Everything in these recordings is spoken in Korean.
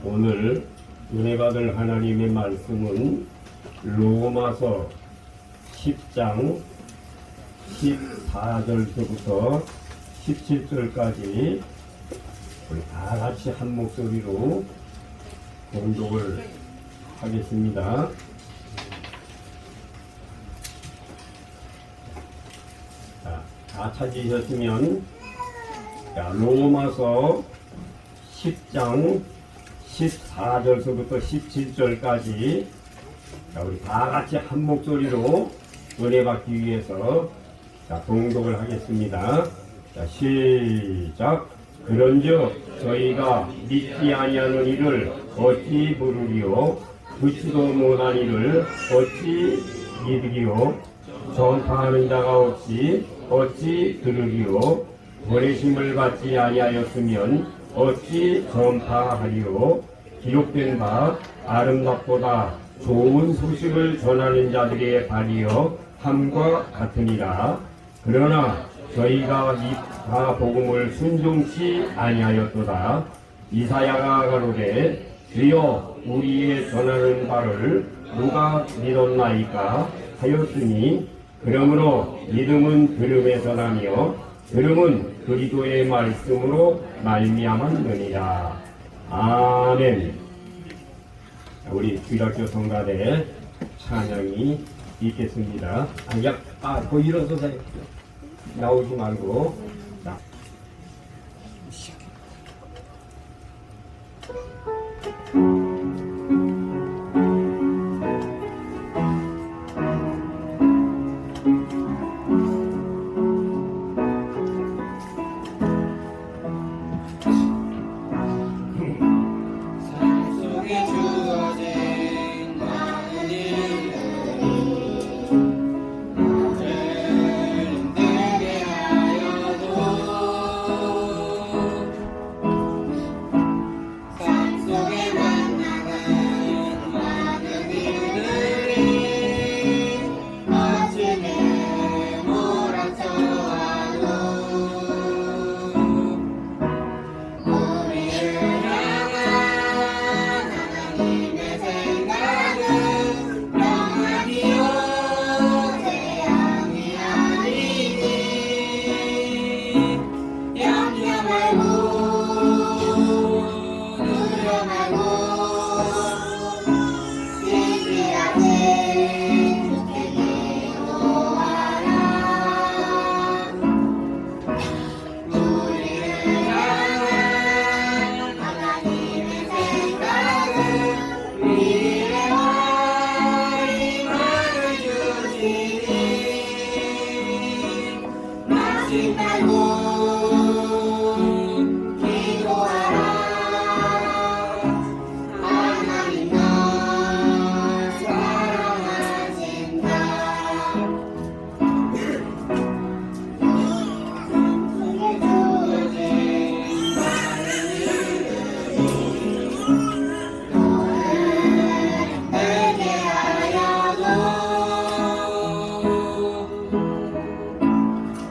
오늘 은혜 받을 하나님의 말씀은 로마서 10장 14절부터 17절까지 우리 다 같이 한 목소리로 봉독을 하겠습니다. 자, 다 찾으셨으면 로마서 10장 14절서부터 17절까지 우리 다 같이 한 목소리로 은혜 받기 위해서 봉독을 하겠습니다. 자, 시작. 그런즉 저희가 믿지 아니하는 이를 어찌 부르리요? 듣지도 못한 이를 어찌 믿으리요? 전파하는 자가 없이 어찌 들으리요? 보내심을 받지 아니하였으면 어찌 전파하리요? 기록된 바 아름답보다 좋은 소식을 전하는 자들의 발이여 함과 같으니라. 그러나 저희가 이 복음을 순종치 아니하였도다. 이사야가 가로되 주여 우리의 전하는 바를 누가 믿었나이까 하였으니 그러므로 믿음은 들음에서 나며 들음은 그리스도의 말씀으로 말미암았느니라. 아멘. 우리 주일학교 성가대 찬양이 있겠습니다. 거기 일어서서 나오지 말고. 자.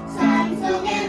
삶 속에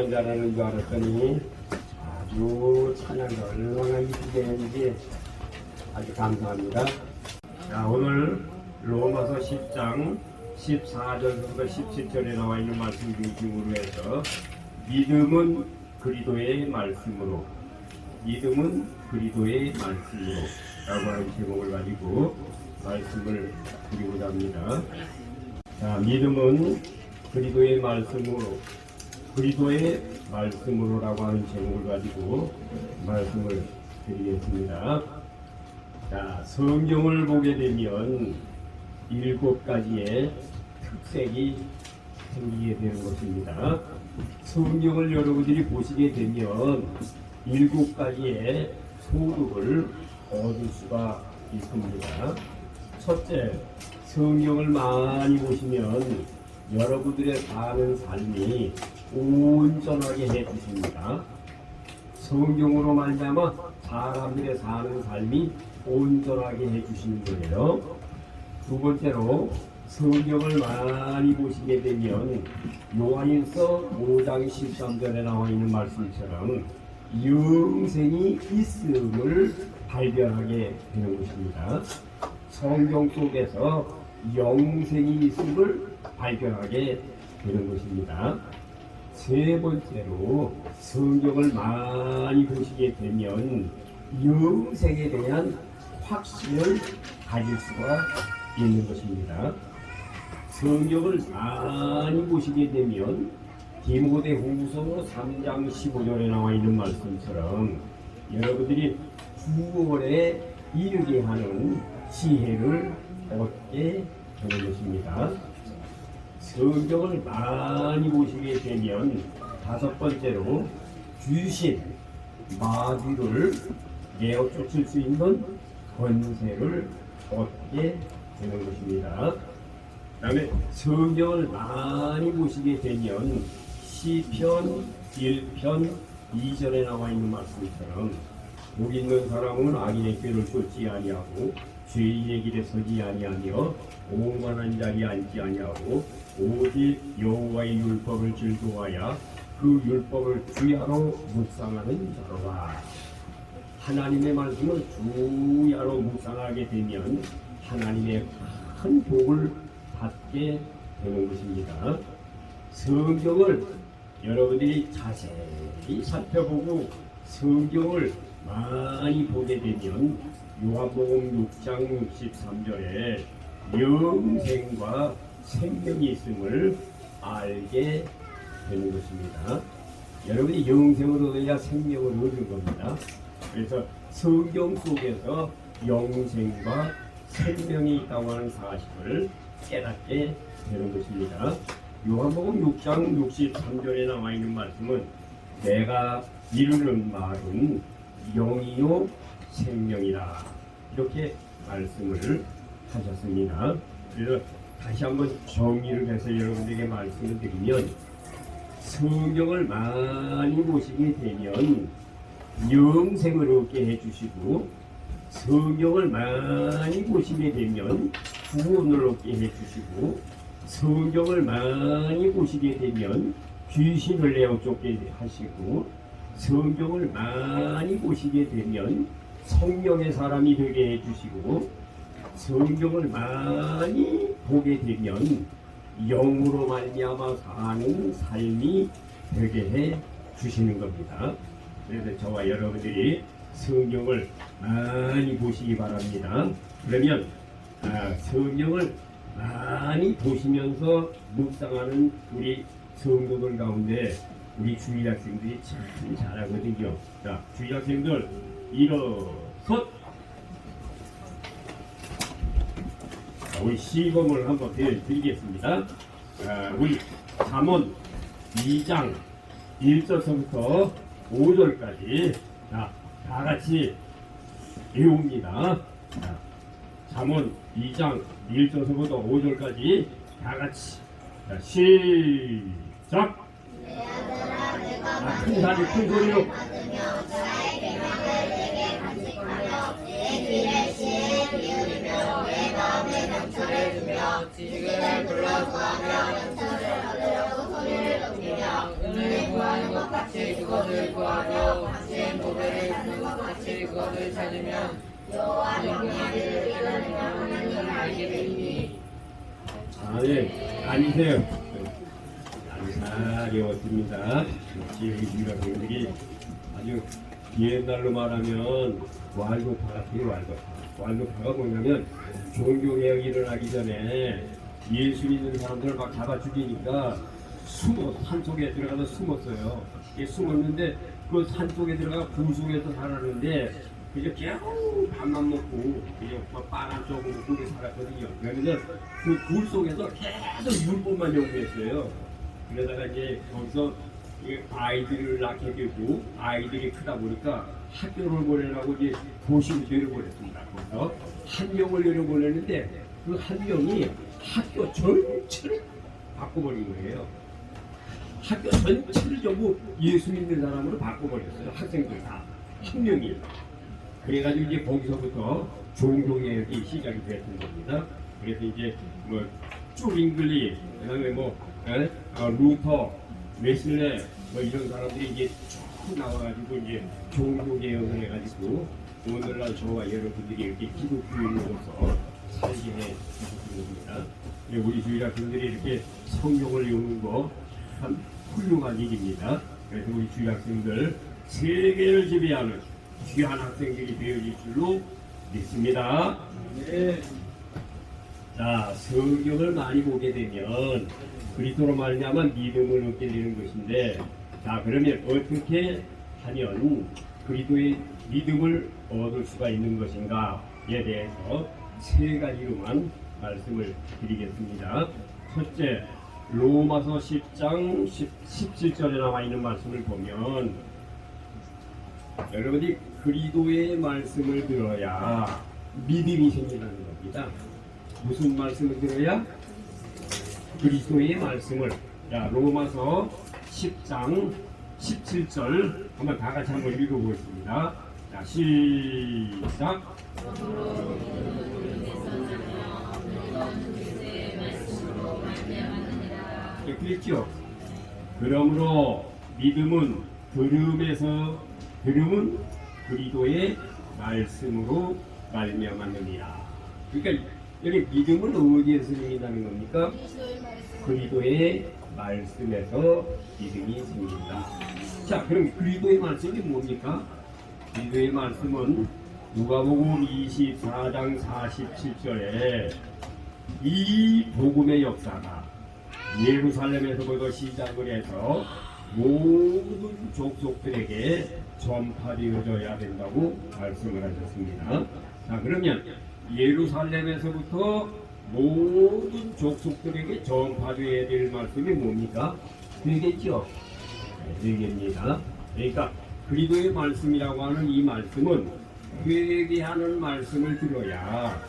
노래만 잘하는 줄 알았더니 아주 찬양을 얼마나 이쁘게 했는지 아주 감사합니다. 자, 오늘 로마서 10장 14절부터 17절에 나와 있는 말씀 중심으로 해서 믿음은 그리스도의 말씀으로 라고 하는 제목을 가지고 말씀을 드리고자 합니다. 자, 믿음은 그리스도의 말씀으로라고 하는 제목을 가지고 말씀을 드리겠습니다. 자, 성경을 보게 되면 7가지의 특색이 생기게 되는 것입니다. 성경을 여러분들이 보시게 되면 7가지의 소득을 얻을 수가 있습니다. 첫째, 성경을 많이 보시면 여러분들의 사는 삶이 온전하게 해주십니다. 성경으로 말미암아 사람들의 사는 삶이 온전하게 해주시는 거예요. 두 번째로, 성경을 많이 보시게 되면 요한일서 5장 13절에 나와 있는 말씀처럼 영생이 있음을 발견하게 되는 것입니다. 성경 속에서 영생이 있음을 발견하게 되는 것입니다. 세 번째로, 성경을 많이 보시게 되면 영생에 대한 확신을 가질 수가 있는 것입니다. 성경을 많이 보시게 되면 디모데후서 3장 15절에 나와 있는 말씀처럼 여러분들이 구원에 이르게 하는 지혜를 얻게 되는 것입니다. 성경을 많이 보시게 되면 다섯 번째로, 귀신, 마귀를 내어 쫓을 수 있는 권세를 얻게 되는 것입니다. 그 다음에 성경을 많이 보시게 되면 시편 1편 2절에 나와 있는 말씀처럼 복 있는 사람은 악인의 꾀를 쫓지 아니하고 죄인의 길에 서지 아니하며 오만한 자리에 앉지 아니하고 오직 여호와의 율법을 즐거워하여 그 율법을 주야로 묵상하는 자로라. 하나님의 말씀을 주야로 묵상하게 되면 하나님의 큰 복을 받게 되는 것입니다. 성경을 여러분들이 자세히 살펴보고 성경을 많이 보게 되면 요한복음 6장 63절에 영생과 생명이 있음을 알게 되는 것입니다. 여러분이 영생을 얻어야 생명을 얻는 겁니다. 그래서 성경 속에서 영생과 생명이 있다고 하는 사실을 깨닫게 되는 것입니다. 요한복음 6장 63절에 나와 있는 말씀은 내가 이루는 말은 영이요 생명이라 이렇게 말씀을 하셨습니다. 그래서 다시 한번 정리를 해서 여러분들에게 말씀을 드리면 성경을 많이 보시게 되면 영생을 얻게 해주시고 성경을 많이 보시게 되면 구원을 얻게 해주시고 성경을 많이 보시게 되면 귀신을 내어 쫓게 하시고 성경을 많이 보시게 되면 성령의 사람이 되게 해주시고 성경을 많이 보게 되면 영으로 말미암아 사는 삶이 되게 해 주시는 겁니다. 그래서 저와 여러분들이 성경을 많이 보시기 바랍니다. 그러면 성경을 많이 보시면서 묵상하는 우리 성도들 가운데 우리 주일학생들이 참 잘하거든요. 자, 주일학생들 일어섰! 우리 시범을 한번 드리겠습니다. 우리 잠언 2장 1절부터 5절까지 다 같이 외웁니다. 잠언 2장 1절부터 5절까지 다 같이 시작! 큰 소리로 지식을 불러 구하며 영천을 얻으려고 은혜를 구하는 것 같이 그것을 구하며 당신의 보배를 구하는 것 같이 그것을 찾으면 여호와의 공의를 깨닫는 하나님을 알게 되리니. 아멘. 앉으세요. 잘 외웠습니다. 역시 우리 유학생들이 아주 옛날로 말하면 왈도파 같아요. 왈도파. 왈도파가 뭐냐면 종교개혁이 일어나기 전에 예수 믿는 사람들을 막 잡아 죽이니까 산속에 들어가서 숨었어요. 숨었는데 그 산속에 들어가 굴 속에서 살았는데 그저 겨우 밥만 먹고 그냥 빨간 쪽으로 먹고 살았거든요. 그래서 그 굴 속에서 계속 율법만 연구했어요. 그러다가 이제 거기서 아이들을 낳게 되고 아이들이 크다 보니까 학교를 보내라고 이제 도시로 내려보냈습니다. 거기서 한 명을 내려보냈는데 그 한 명이 학교 전체를 바꿔버린 거예요. 학교 전체를 전부 예수 믿는 사람으로 바꿔버렸어요. 학생들 다. 한 명이. 그래가지고 이제 거기서부터 종교개혁이 시작이 됐던 겁니다. 그래서 이제 뭐 쭈링글리, 그다음에 루터, 웨슬레 뭐 이런 사람들이 이제 쭉 나와가지고 이제 종교개혁을 해가지고 오늘날 저와 여러분들이 이렇게 기독교인으로서 살게 해주신 겁니다. 우리 주일학생들이 이렇게 성경을 읽는 거 참 훌륭한 일입니다. 그래서 우리 주일학생들 세계를 지배하는 귀한 학생들이 되어질 줄로 믿습니다. 네. 자, 성경을 많이 보게 되면 그리스도로 말미암아 믿음을 얻게 되는 것인데, 자, 그러면 어떻게 하면 그리스도의 믿음을 얻을 수가 있는 것인가에 대해서 세 가지로만 말씀을 드리겠습니다. 첫째, 로마서 10장 17절에 나와 있는 말씀을 보면 여러분이 그리스도의 말씀을 들어야 믿음이 생기는 겁니다. 무슨 말씀을 들어야? 그리스도의 말씀을. 자, 로마서 10장 17절 한번 다 같이 한번 읽어보겠습니다. 자, 시작. 그렇죠. 그러므로 믿음은 들음은 그리스도의 말씀으로 말미암았느니라. 그러니까 여기 믿음은 어디에서 생긴다는 겁니까? 그리스도의 말씀에서 믿음이 생긴다. 자, 그럼 그리스도의 말씀이 뭡니까? 그리스도의 말씀은 누가복음 24장 47절에 이 복음의 역사가 예루살렘에서부터 시작을 해서 모든 족속들에게 전파되어져야 된다고 말씀을 하셨습니다. 자, 그러면 예루살렘에서부터 모든 족속들에게 전파되어야 될 말씀이 뭡니까? 되겠죠? 되겠습니다. 그러니까 그리스도의 말씀이라고 하는 이 말씀은 회개하는 말씀을 들어야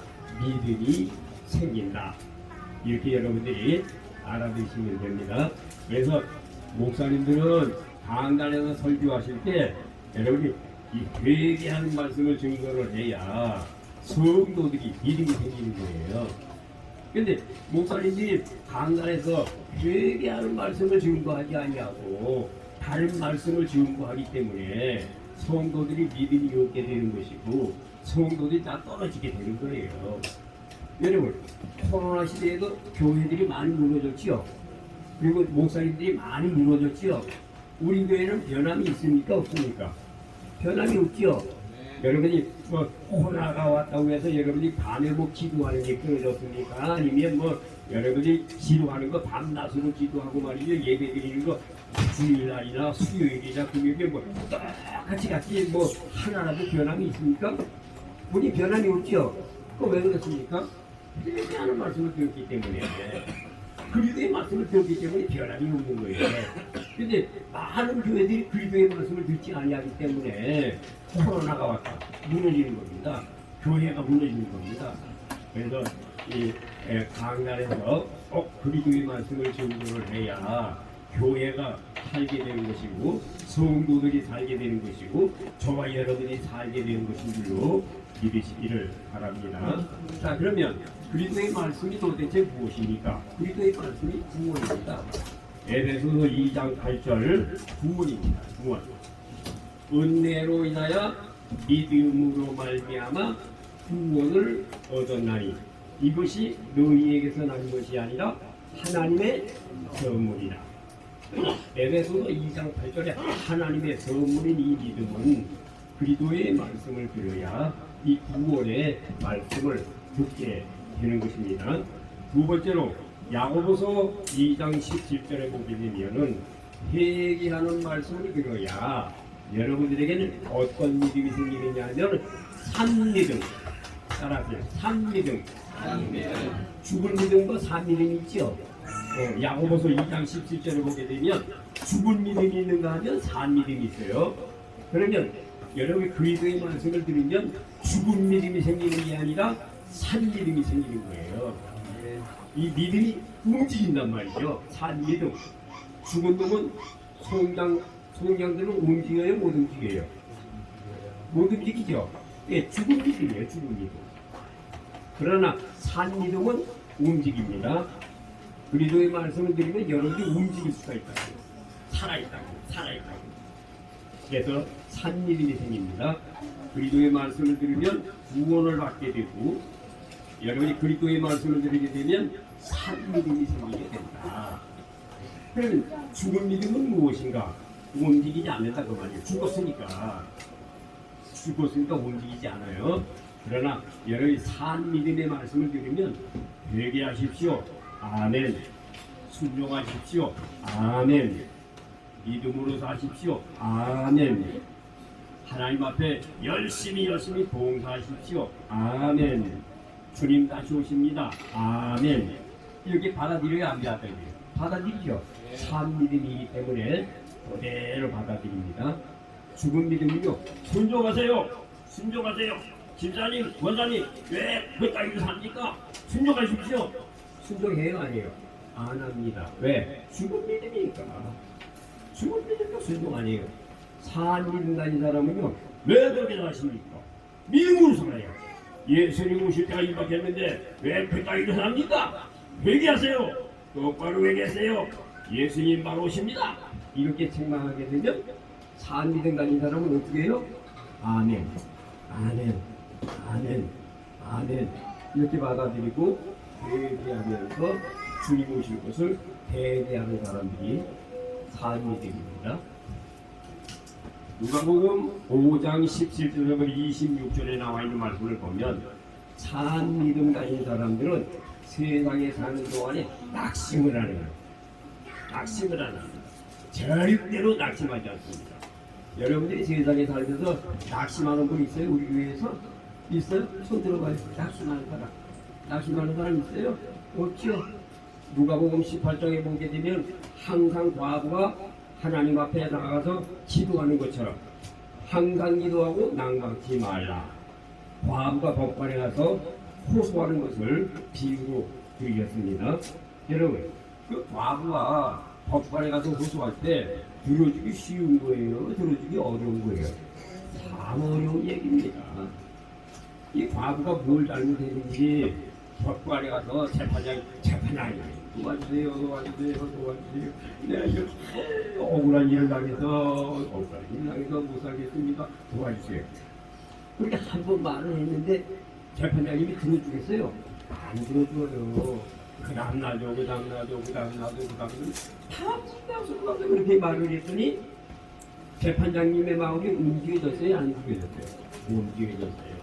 믿음이 생긴다. 이렇게 여러분들이 알아두시면 됩니다. 그래서 목사님들은 강단에서 설교하실 때 여러분이 이 회개하는 말씀을 증거를 해야 성도들이 믿음이 생기는 거예요. 근데 목사님들이 강단에서 회개하는 말씀을 증거하지 아니하고 다른 말씀을 증거하기 때문에 성도들이 믿음이 없게 되는 것이고 성도들이 다 떨어지게 되는 거예요. 여러분, 코로나 시대에도 교회들이 많이 무너졌지요. 그리고 목사님들이 많이 무너졌지요. 우리 교회는 변함이 있습니까? 없습니까? 변함이 없지요. 여러분이 코로나가 왔다고 해서 여러분이 밤에 기도하는 게 끊어졌습니까? 아니면 여러분이 기도하는 거 밤낮으로 기도하고 말이죠. 예배 드리는 거 주일날이나 수요일이나 금요일에 똑같이 하나라도 변함이 있습니까? 우리 변함이 없지요. 왜 그렇습니까? 회개하는 말씀을 들었기 때문에, 그리스도의 말씀을 들었기 때문에 변함이 없는 거예요. 근데 많은 교회들이 그리스도의 말씀을 듣지 아니하기 때문에 코로나가 왔다 무너지는 겁니다. 교회가 무너지는 겁니다. 그래서 이 강단에서 꼭 그리스도의 말씀을 증거를 해야 교회가 살게 되는 것이고 성도들이 살게 되는 것이고 저와 여러분이 살게 되는 것인 줄로 믿으시기를 바랍니다. 자, 그러면 그리스도의 말씀이 도대체 무엇입니까? 그리스도의 말씀이 구원입니다. 에베소서 2장 8절 구원입니다. 구원. 은혜로 인하여 믿음으로 말미암아 구원을 얻었나니 이것이 너희에게서 난 것이 아니라 하나님의 선물이라. 에베소서 2장 8절에 하나님의 선물인 이 믿음은 그리스도의 말씀을 들어야 이 구원의 말씀을 듣게 되는 것입니다. 두 번째로 야고보서 2장 17절에 보게 되면은 회개하는 말씀을 들어야 여러분들에게는 어떤 믿음이 생기느냐면 산믿음. 따라하세요. 산믿음. 죽을 믿음과 산믿음이 있죠. 야고보서 2장 17절을 보게 되면 죽은 믿음이 있는가 하면 산믿음이 있어요. 그러면 여러분이 그리스도의 말씀을 들으면 죽은 믿음이 생기는 게 아니라 산믿음이 생기는 거예요. 이 믿음이 움직인단 말이죠. 산믿음. 죽은 놈은 소양들은 움직여요, 못 움직여요? 못 움직이죠. 예, 죽은 믿음이에요, 죽은 믿음. 그러나 산믿음은 움직입니다. 그리스도의 말씀을 드리면 여러분이 움직일 수가 있다고. 살아있다고. 그래서 산믿음이 생깁니다. 그리스도의 말씀을 들으면 구원을 받게 되고 여러분이 그리스도의 말씀을 들으게 되면 산믿음이 생기게 된다. 그러면 죽은 믿음은 무엇인가? 움직이지 않는다 그 말이에요. 죽었으니까 움직이지 않아요. 그러나 여러분이 산 믿음의 말씀을 들으면 회개하십시오. 아멘. 순종하십시오. 아멘. 믿음으로 사십시오. 아멘. 하나님 앞에 열심히 봉사하십시오. 아멘. 주님 다시 오십니다. 아멘. 이렇게 받아들여야 안 받아들여요. 받아들이죠. 산 믿음이기 때문에 그대로 받아들입니다. 죽은 믿음은요. 순종하세요. 집사님, 원사님, 왜 그따위로 삽니까? 순종하십시오. 순종해요, 아니에요? 안 합니다. 왜? 죽은 믿음이니까. 죽은 믿음도 순종 아니에요. 산 믿음 가진 사람은요. 왜 그렇게 사십니까? 믿음으로 살아요. 예수님 오실 때가 임박했는데 왜 그따위로 삽니까? 회개하세요. 똑바로 회개하세요. 예수님 바로 오십니다. 이렇게 책망하게 되면 산 믿음 가진 사람은 어떻게 해요? 아멘. 이렇게 받아들이고 회개하면서 주님 오실 것을 대대하는 사람들이 산 믿음입니다. 누가복음 5장 17절부터 26절에 나와 있는 말씀을 보면 산 믿음 가진 사람들은 세상에 사는 동안에 낙심을 하는 절대로 낙심하지 않습니다. 여러분들이 세상에 살면서 낙심하는 분 있어요? 우리 교회에서? 있어요? 손 들어봐요. 낙심하는 사람 있어요? 없죠? 누가복음 18장에 보게 되면 항상 과부가 하나님 앞에 나가서 기도하는 것처럼 항상 기도하고 낭망치 말라. 과부가 법관에 가서 호소하는 것을 비유로 드리겠습니다. 여러분, 그 과부가 법관에 가서 호소할 때 들어주기 쉬운 거예요? 들어주기 어려운 거예요? 참 어려운 얘기입니다. 이 과부가 뭘 잘못했는지 법관에 가서 재판장이 도와주세요. 내가 이렇게 억울한 일을 당해서 못 살겠습니다. 도와주세요. 그렇게 한 번 말을 했는데 재판장님이 들어주겠어요? 안 들어줘요. 그 다음나도 다 끝나서 그렇게 말을 했더니 재판장님의 마음이 움직여졌어요? 안 움직여졌어요? 움직여졌어요.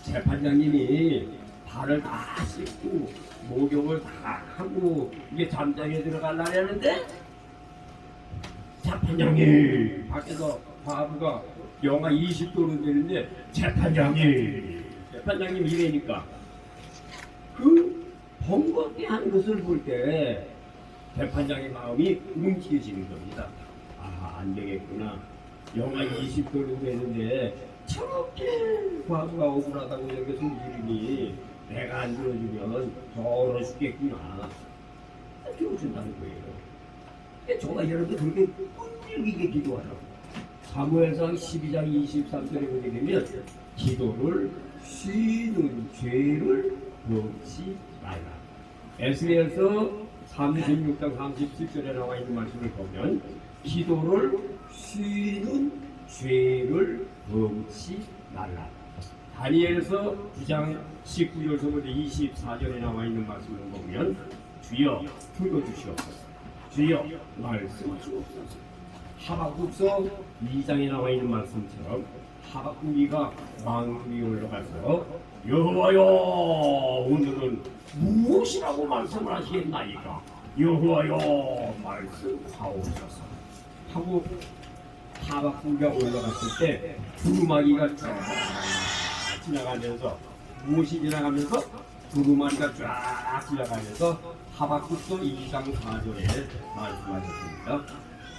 재판장님이 발을 다 씻고 목욕을 다 하고 이게 잠자리에 들어가려고 하는데 재판장님 밖에서 과부가 영하 20도로 되는데 재판장님 이래니까 그 번거롭게 하는 것을 볼 때 재판장의 마음이 움직여지는 겁니다. 아, 안 되겠구나. 영하 20도로 되는데 저렇게 과부가 억울하다고 여기서 울리니 내가 안 들어주면 더러 죽겠구나. 들어준다는 거예요. 정말 여러분 그렇게 끈질기게 기도하라고. 사무엘상 12장 23절에 보게 되면 기도를 쉬는 죄를 넣지 말라. 에스겔서 36장 37절에 나와 있는 말씀을 보면 기도를 쉬는 죄를 범치 말라. 다니엘서 9장 19절부터 24절에 나와 있는 말씀을 보면 주여 들어주시옵소서, 주여 말씀하시옵소서. 하박국서 2장에 나와 있는 말씀처럼 하박국이가 왕 위에 올라가서 여호와여 오늘은 무엇이라고 말씀을 하시겠나이까, 여호와여 말씀하옵소서 하고 하박국이가 올라갔을 때 두루마기가 쫙 지나가면서, 무엇이 지나가면서? 두루마기가 쫙 지나가면서 하박국서 2장 4절에 말씀하셨습니다.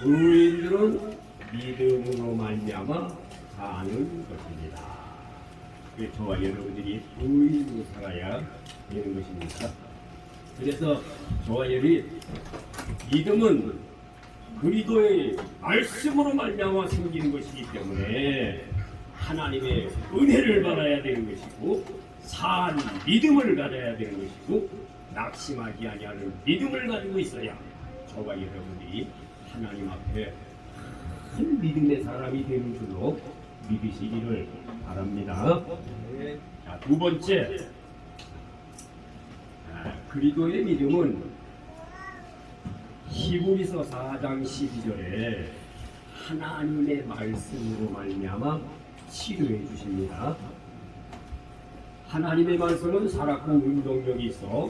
의인들은 믿음으로 말미암아 사는 것입니다. 저와 여러분들이 의인으로 살아야 되는 것입니다. 그래서 저와 여러분이 믿음은 그리스도의 말씀으로 말미암아 생기는 것이기 때문에 하나님의 은혜를 받아야 되는 것이고, 산 믿음을 가져야 되는 것이고, 낙심하지 아니하는 믿음을 가지고 있어야 저와 여러분들이 하나님 앞에 큰 믿음의 사람이 되는 줄로 믿으시기를 바랍니다. 자, 두 번째, 그리스도의 믿음은 히브리서 4장 12절에 하나님의 말씀으로 말미암아 치료해 주십니다. 하나님의 말씀은 살았고 운동력이 있어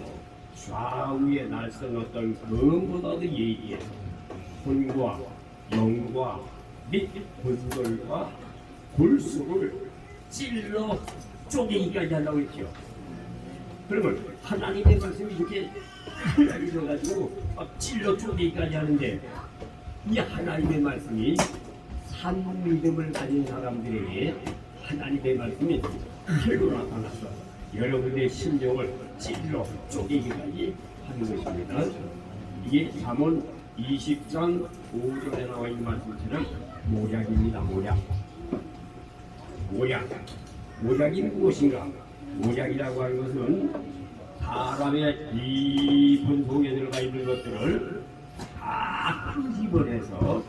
좌우에 날선 어떤 검보다도 예리해서 혼과 영과 및 본설과 골수를 찔러 쪼개기까지 하려고 했죠. 그러면 하나님의 말씀이 이렇게 흘러가지고 찔러 쪼개기까지 하는데, 이 하나님의 말씀이 산 믿음을 가진 사람들에게 하나님의 말씀이 칼로 나타나서 여러분의 심령을 찔러 쪼개기까지 하는 것입니다. 이게 잠언 20장 5절에 나와 있는 말씀처럼 모략입니다. 모략이 무엇인가? 모략이라고 하는 것은 사람의 깊은 속에 들어가 있는 것들을 다 끄집어내서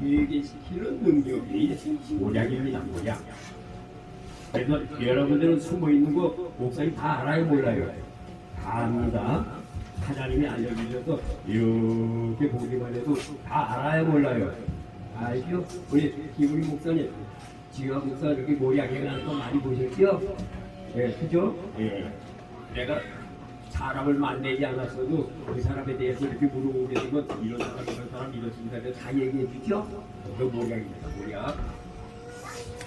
회개시키는 능력이 모략입니다. 모략. 그래서 여러분들은 숨어 있는 거 목사님 다 알아요, 몰라요? 다 압니다. 하나님이 알려주셔서 이렇게 보기만 해도 다 알아요, 몰라요? 알죠? 우리 기분이 목사님, 지금 목사 이렇게 모략해가는 거 많이 보셨죠? 예, 그죠? 예. 내가 사람을 만나지 않았어도 그 사람에 대해서 이렇게 물어보게 되면 이런 사람, 이런 사람, 이렇습니다. 다 얘기해 주죠? 그 모략입니다, 모략.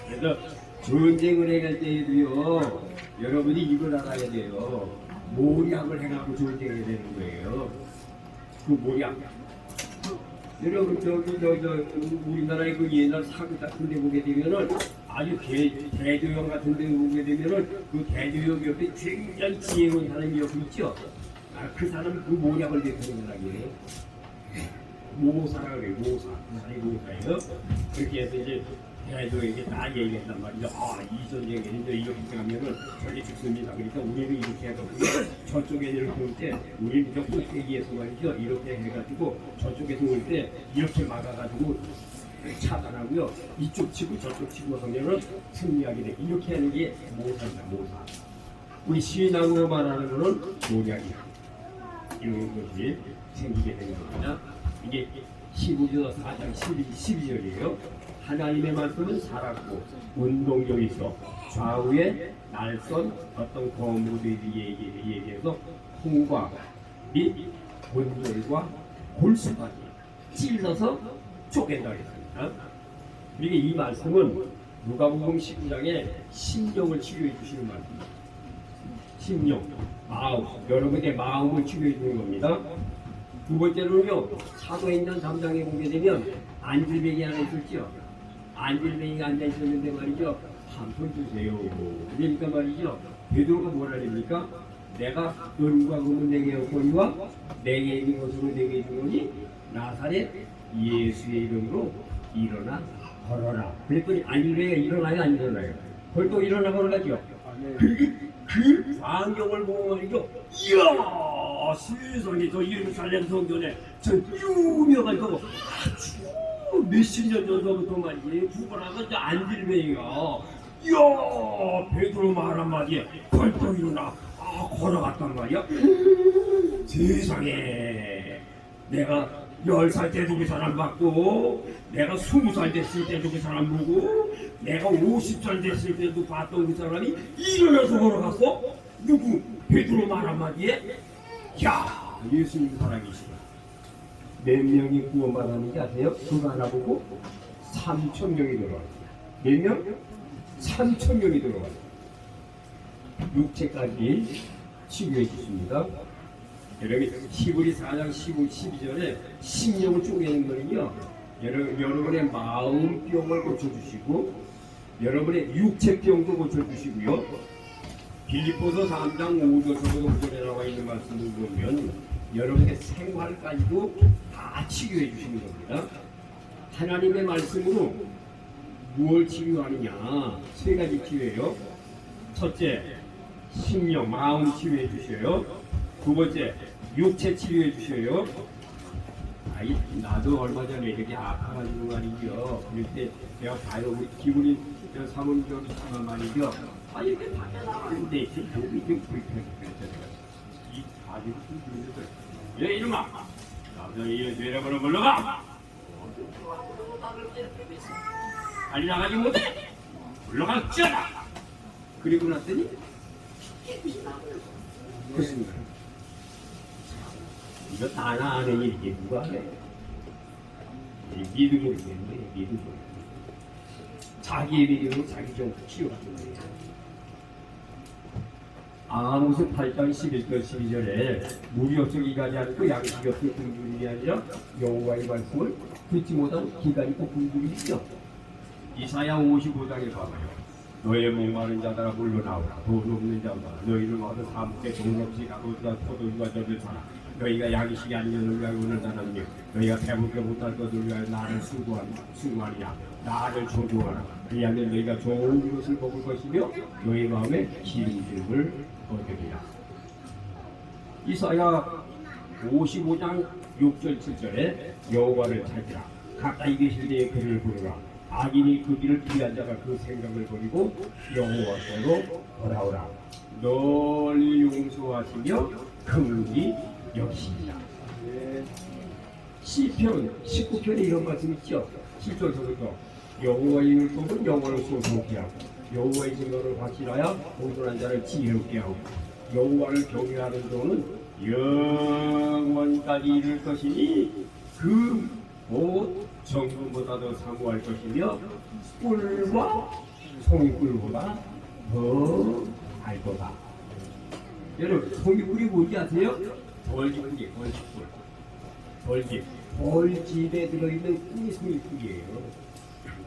그래서 전쟁을 해갈 때에도요, 여러분이 이걸 알아야 돼요. 모략을 해갖고 전쟁해야 되는 거예요. 그 모략. 여러분, 우리나라의 그 옛날 사극 같은 데 보게 되면은 아주 대조영 같은 데 보게 되면은 그 대조영 옆에 굉장히 지혜로운 사람이 옆에 있죠? 그 사람이 그 모략을 대표하는 거라고요. 모사라고 해요, 모사. 그 사람이 모사예요. 그렇게 해서 이제 대조에게 다 얘기했단 말이죠. 이 전쟁에는 이제 이렇게 가면은 저기 죽습니다. 그러니까 우리는 이렇게 해가지고 저쪽에 이렇게 올 때 우리는 저 꼭대기에서 말이죠. 이렇게 해가지고 저쪽에서 올 때 이렇게 막아가지고 차단하고요. 이쪽 치고 저쪽 치고 하면은 승리하게 돼. 이렇게 하는 게 모사입니다. 모사. 우리 신앙으로 말하는 거는 모략이야. 이런 것이 생기게 되는 겁니다. 이게 히브리서 4장 12절이에요. 하나님의 말씀은 살았고 운동력이 있어 좌우에 날선 어떤 거무들이 얘기해서 홍과 및 본절과 골수까지 찔러서 쪼갠다고 했습니다. 그리고 이 말씀은 누가복음 19장에 심령을 치료해 주시는 말씀입니다. 심령, 마음, 여러분의 마음을 치료해 주는 겁니다. 두 번째로는요, 사도행전 3장에 보게 되면 안질뱅이 하나 있었죠. 안질뱅이가 앉아 있었는데 말이죠. 한 손 주세요. 그러니까 말이죠. 베드로가 뭐라 합니까? 내가 은과 금은 내게 없거니와 내게 있는 것으로 내게 주노니 나사렛 예수의 이름으로 일어나 걸어라. 그랬더니 안질뱅이가 일어나요, 안 일어나요? 벌떡 일어나 걸어가죠. 그 광경을 보고 말이죠. 이야! 세상에 저 예루살렘 성전에 저 유명한 거 아주 몇십 년 전서부터 말이지 구걸하던 저 안질뱅이가 이야 베드로 말 한마디에 벌떡 일어나 걸어갔단 말이야. 세상에 내가 10살 때도 그 사람 봤고 내가 20살 됐을 때도 그 사람 보고 내가 50살 됐을 때도 봤던 그 사람이 일어나서 걸어갔어? 누구? 베드로 말 한마디에? 야 예수님 살아계시다. 몇 명이 구원받았는지 아세요? 그거 하나 보고 3,000명이 들어왔어요. 몇 명? 3,000명이 들어왔어요. 육체까지 치유해 주십니다. 여러분 히브리 4장 15, 12절에 심령을 쪼개는 거는요 여러분의 마음병을 고쳐주시고 여러분의 육체병도 고쳐주시고요. 빌립보서 3장 5절부터 5절에 나와 있는 말씀을 보면 여러분의 생활까지도 다 치유해 주시는 겁니다. 하나님의 말씀으로 무엇을 치유하느냐? 세 가지 치유예요. 첫째, 심령, 마음 치유해 주셔요. 두 번째, 육체 치유해 주셔요. 아이, 나도 얼마 전에 이렇게 아파가지고 말이죠. 그럴 때 내가 봐요. 우리 기분이 사모님 좀 이상한 말이죠. 아, 이렇게 밖에 나가는데 여기 좀 불편해. 이 아직도 좀 들려서 예, 이놈아! 나도 이 내려버려 물러가! 빨리 나가지 못해! 물러가지않아! 그리고 났더니 그렇습니다. 이거 다 나 아는 일이지 누가 해? 믿음으로 되는 거예요. 믿음으로. 자기의 믿음으로 자기 좀 치유하는 거예요. 아모스 8장 11절 12절에 물이 없어 기간이 아니고 양식이 없어 굶주림이 아니라 여호와의 말씀을 듣지 못하고 기간이 있고 굶주림이죠. 이사야 55장에 봐봐요. 너의 목마른 자들아 물러나오라. 돈 없는 자들아 너희를 와서 사뭇에 돈 없이 가로다 포도주가 젖을 사라. 너희가 양식이 아니면 위하여 오는 사람이여 너희가 배부르게 못할 것을 위하여 나를 수고하리라. 나를 조종하라. 그리하면 너희가 좋은 것을 먹을 것이며 너희 마음에 기름짐을 얻으리라. 이사야 55장 6절 7절에 여호와를 찾으라. 가까이 계신 데에 그를 부르라. 악인이 그 길을 피한 자가 그 생각을 버리고 여호와께로 돌아오라. 널 용서하시며 긍휼히 여기시리라. 시편 19편에 이런 말씀 있죠. 7절서부터 여호와의 율법은 영원히 소속케 하고 여호와의 증거를 확실하여 공손한 자를 지혜롭게 하고 여호와를 경외하는 자는 영원까지 이를 것이니 그 곧 정금보다 더 사모할 것이며 꿀과 송이꿀보다 더 알거다. 여러분 송이꿀이 뭔지 아세요? 벌집꿀이에요. 벌집꿀. 벌집. 벌집에 들어있는 꿀이 송이꿀이에요.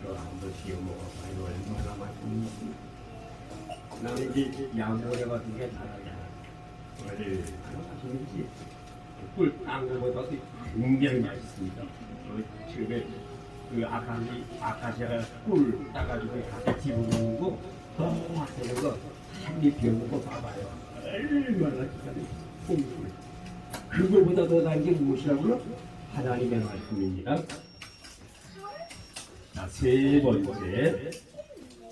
이거 한번 씌워 먹어봐요. 얼마나 맛있는지. 나는 이제 양모래 같은 게 잘하냐. 얼마나 맛있는지. 꿀 딴 거보다 굉장히 맛있습니다. 집에 그 아카시아가 꿀 따가지고 갖다 집어먹는 거, 맛있는 거, 한입 비워먹는 거 봐봐요. 얼마나 기다려. 꿀. 그거보다 더 나은 게 무엇이라고요? 하나님의 말씀입니다. 자, 세 번째.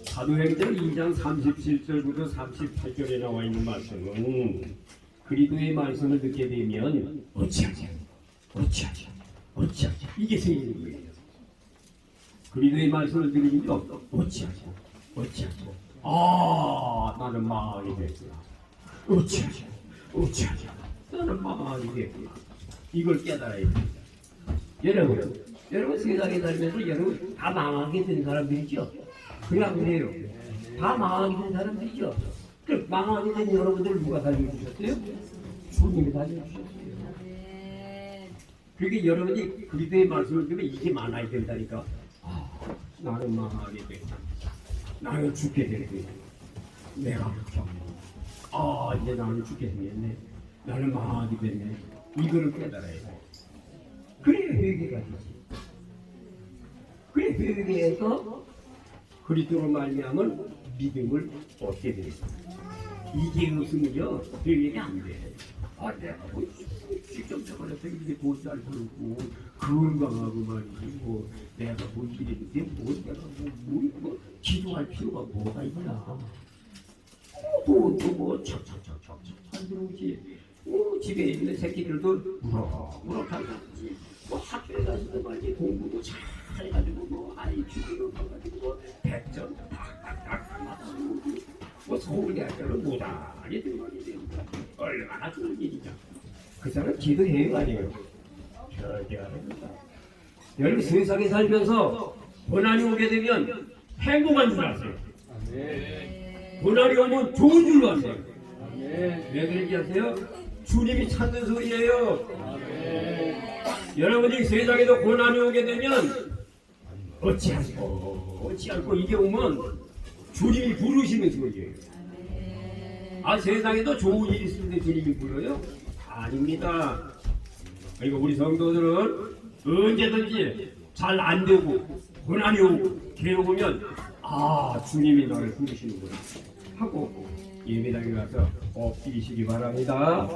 사도행전 2장 37절부터 38절에 나와 있는 말씀은 그리스도의 말씀을 듣게 되면 어찌하냐 이게 생기는 거예요. 그리스도의 말씀을 들으면 어찌하냐 나는 망하게 됐구나. 어찌하냐 나는 망하게 됐구나. 이걸 깨달아야 됩니다. 여러분 세상에 살면서 여러분 다 망하게 된 사람들이죠. 그냥 그래요. 다 망하게 된 사람들이죠. 그 망하게 된 여러분들 누가 살려주셨어요? 주님이 살려주셨어요. 그러니까 여러분이 그리스도의 말씀을 들으면 이게 많아야 된다니까. 나는 망하게 됐다. 나는 죽게 됐다. 내가 그렇게 이제 나는 죽게 생겼네. 나는 망하게 됐네. 이거를 깨달아야 돼. 그래 회개가 되지. 그래 회개해서 그리스도로 말미암은 믿음을 얻게 됩니다. 이게 없으면요 그 얘기 안 돼. 아 내가 뭐 직접 저번에서 이렇게 돈 잘 벌고 건강하고 말이지 뭐 내가 뭐 이랬는데 뭐 내가 뭐 기도할 필요가 뭐가 있나. 돈도 뭐 척척척척 잘 들어오지. 집에 있는 새끼들도 무럭무럭하지. 뭐 학교에 가서도 말이지 공부도 잘 해가지고 뭐 IQ도 가지고 뭐 100점 딱딱딱 맞추고 뭐 서울대학교를 무단히 들어가게 되니까 얼마나 좋은 일이냐. 그 사람 기도해요 아니에요? 절대 안 합니다. 여러분 세상에 살면서 고난이 오게 되면 행복한 줄 아세요? 고난이 오면 좋은 줄 아세요? 왜 그런지 아세요? 주님이 찾는 소리예요. 여러분이 세상에도 고난이 오게 되면 어찌할꼬 이게 오면 주님이 부르시는 소리예요. 아 세상에도 좋은 일이 있을 때 주님이 불러요? 아닙니다. 그리고 우리 성도들은 언제든지 잘 안 되고 고난이 오고 괴로우면 아 주님이 나를 부르시는구나 하고 예배당에 가서 엎드리시기 바랍니다.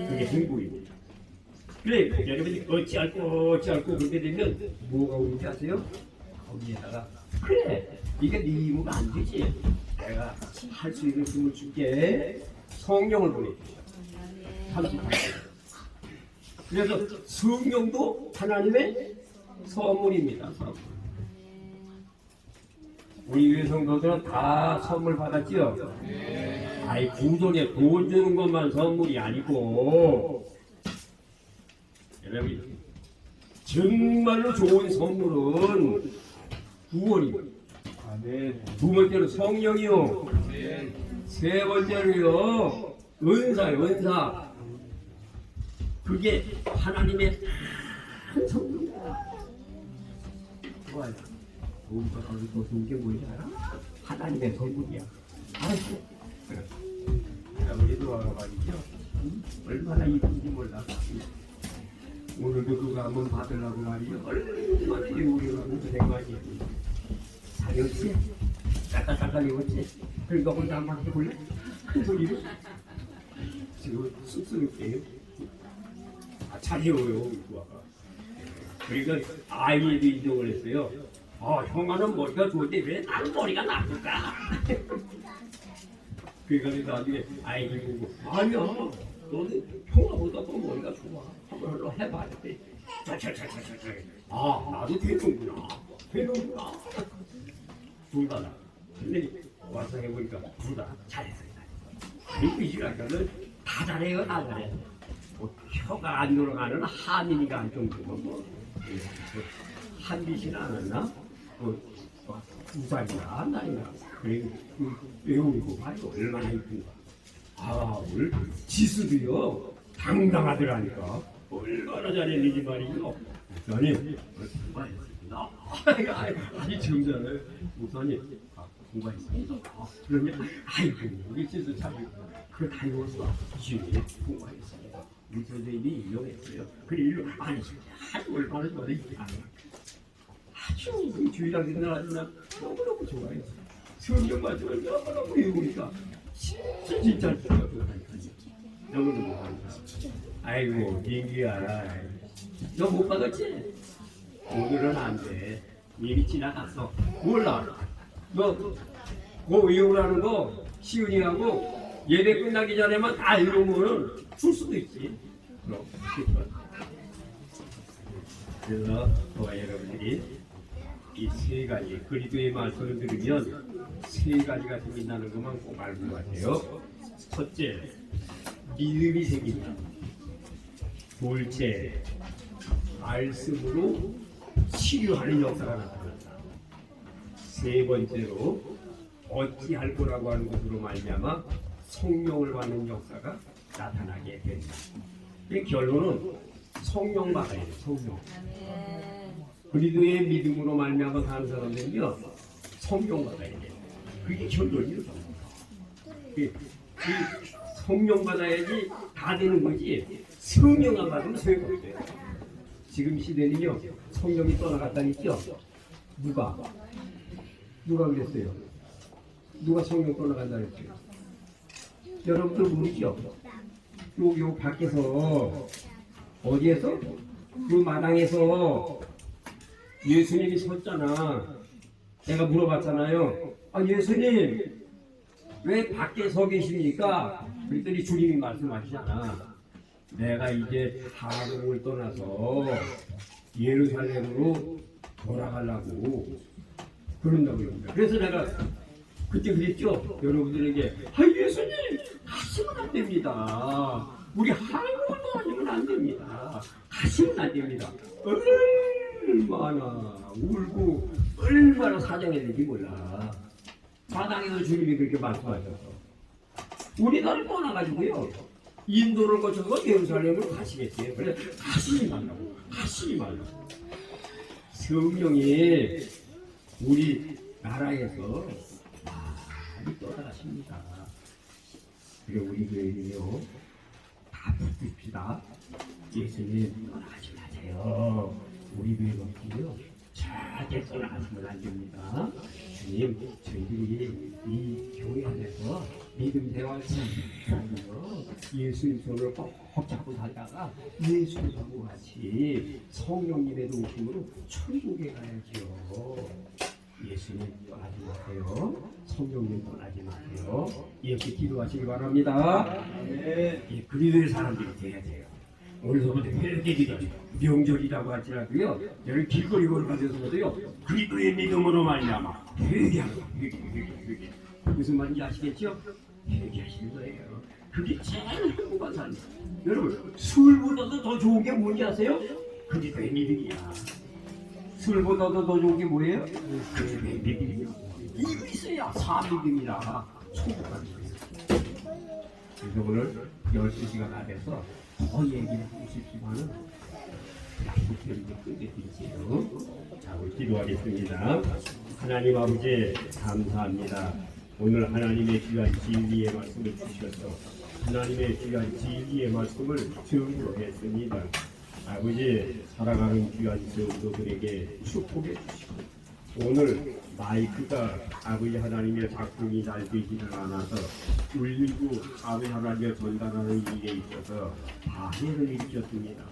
그게 행복입니다. 그래 여러분이 어찌할꼬 그렇게 되면 뭐가 오는지 아세요? 거기에다가 그래 이게 네 힘으로 안 되지. 내가 할 수 있는 힘을 줄게. 성령을 보내주셔. 38절. 그래서 성령도 하나님의 선물입니다. 선물. 우리 교회 성도들은 다 선물 받았지요? 아이 구전에 돈 주는 것만 선물이 아니고 여러분 정말로 좋은 선물은 구원입니다. 두 번째로 성령이요. 세 번째로요 은사요. 은사. 그게 하나님의 한 선물이야. 좋아요. 또 좋은 게 뭔지 알아? 하나님의 선물이야. 알았어? 우리도 말이죠. 얼마나 이쁜지 몰라. 오늘도 그거 한번 받으려고 말이죠. 얼마나 우리가 고생 많이 했지. 살이 없지? 딱딱딱딱 익었지? 그러니까 혼자 한번 해볼래? 큰 소리로? 지금 쑥스럽게 잘 해워요. 그러니까 아이에도 인정을 했어요. 형아는 머리가 좋은데 왜 나는 머리가 나쁠까? 그러니까 나중에 아이를 보고 아니야 너는 형아보다 더 머리가 좋아. 한번 해봐야 돼. 나도 되는구나. 둘 다다. 근데 와서 해보니까 둘 다 잘했어요. 그리고 이 시간까지는 다 잘해요. 다 잘해. 뭐 혀가 안 돌아가는 한인이가 안 정도면 뭐 한빛이나 안 했나? 부산이나 나이나 그리고 외우고 봐요. 얼마나 이쁜가. 오늘 지수도요 당당하더라니까. 얼마나 잘했는지 말이죠. 목사님 공부했습니다. 아니 지금 전에 목사님 공부했습니다. 그러면 아이고 우리 지수 참 그거 다 읽었어. 주님 공부했습니다. 우리 선생님이 인용했어요. 그래 일로 아니 얼마나 좋아해. 아주 주일학 생활 아주 너무너무 좋아해요. 성경 말씀을 너무너무 외우니까 진짜 너무너무 아이고 민기야 너 못 받았지? 오늘은 안 돼. 이미 지나갔어. 몰라. 너 그거 외우라는 거 시은이하고 예배 끝나기 전에만 다 외우면은 줄 수도 있지. 그럼 그래서 저와 여러분들이 이 세 가지 그리스도의 말씀을 들으면 세 가지가 생긴다는 것만 꼭 알고 가세요. 첫째, 믿음이 생긴다. 둘째, 말씀으로 치료하는 역사가 나타난다. 세 번째로 어찌할 거라고 하는 것으로 말미암아 성령을 받는 역사가 나타나게 된다. 이 결론은 성령 받아야 돼. 성령. 그리스도의 믿음으로 말미암아 사는 사람들은요 성령 받아야 돼. 그게 결론이에요. 그 성령 받아야지 다 되는 거지. 성령 안 받으면 소용 없어요. 지금 시대는요 성령이 떠나갔다니까. 누가 그랬어요? 누가 성령 떠나간다 그랬어요? 여러분들 모르죠? 요 밖에서 어디에서? 그 마당에서 예수님이 섰잖아. 내가 물어봤잖아요. 아, 예수님 왜 밖에 서 계십니까? 그랬더니 주님이 말씀하시잖아. 내가 이제 하늘을 떠나서 예루살렘으로 돌아가려고 그런다고 그럽니다. 그래서 내가 그때 그랬죠. 여러분들에게 아, 예수님 가시면 안 됩니다. 우리 한국을 떠나시면 안 됩니다. 가시면 안 됩니다. 얼마나 울고 얼마나 사정했는지 몰라. 마당에서 주님이 그렇게 말씀하셔서 우리나라를 떠나가지고요 인도를 거쳐서 예루살렘으로 가시겠대요. 그래 가시지 말라고, 가시지 말라고. 성령이 우리 나라에서 많이 떠나가십니다. 그래 우리 교회는요 다 붙읍시다. 예수님 떠나가지 마세요. 우리 교회는요 절대 떠나가시면 안 됩니다. 주님, 저희들이 이 교회 안에서 믿음 생활 잘하면요 예수님 손을 꼭 잡고 살다가 예수님하고 같이 성령님의 도우심으로 천국에 가야지요. 예수님 떠나지 마세요. 성령님 떠나지 마세요. 이렇게 기도하시기 바랍니다. 예, 그리스도의 사람들이 돼야 돼요. 오늘서부터 이렇게 기도하세요. 명절이라고 할지라도요 여러분 길거리 걸어가면서도요 그리스도의 믿음으로 말미암아 회개하라. 회개. 무슨 말인지 아시겠죠? 회개하시는 거예요. 그게 제일 행복한 삶이에요. 여러분 술보다도 더 좋은 게 뭔지 아세요? 그리스도의 믿음이야. 술보다도 더 좋은 게 뭐예요? 그리스도의 믿음이야. 이거 있어야 사믿음이라 천국 가는 거예요. 그래서 오늘 12시간 안에서 더 얘기를 하고 싶지만은 약속대로 이제 끝내드리세요. 자, 우리 기도하겠습니다. 하나님 아버지 감사합니다. 오늘 하나님의 귀한 진리의 말씀을 주셔서 하나님의 귀한 진리의 말씀을 증거했습니다. 아버지 사랑하는 귀한 성도들에게 축복해 주시고 오늘 마이크가 아버지 하나님의 작품이 잘 되지는 않아서 울리고 아버지 하나님의 전달하는 일에 있어서 방해를 일으켰습니다.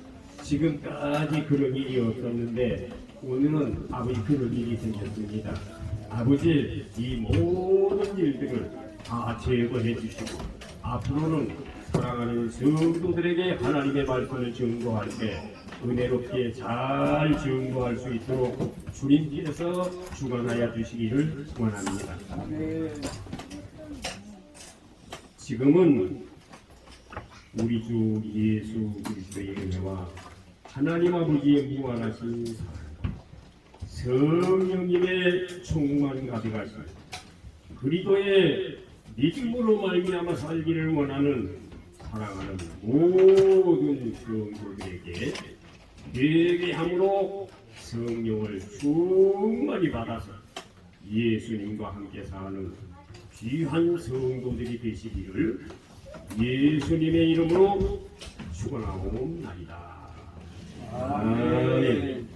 지금까지 그런 일이 없었는데 오늘은 아버지 그런 일이 생겼습니다. 아버지 이 모든 일들을 다 제거해 주시고 앞으로는 사랑하는 성도들에게 하나님의 말씀을 증거할 때 은혜롭게 잘 증거할 수 있도록 주님께서 주관하여 주시기를 원합니다. 지금은 우리 주 예수 그리스도의 은혜와 하나님 아버지의 무한하신 사랑, 성령님의 충만 가득하신 그리스도의 믿음으로 말미암아 살기를 원하는 사랑하는 모든 성도들에게 회개함으로 성령을 충만히 받아서 예수님과 함께 사는 귀한 성도들이 되시기를 예수님의 이름으로 축원하옵나이다. 아멘.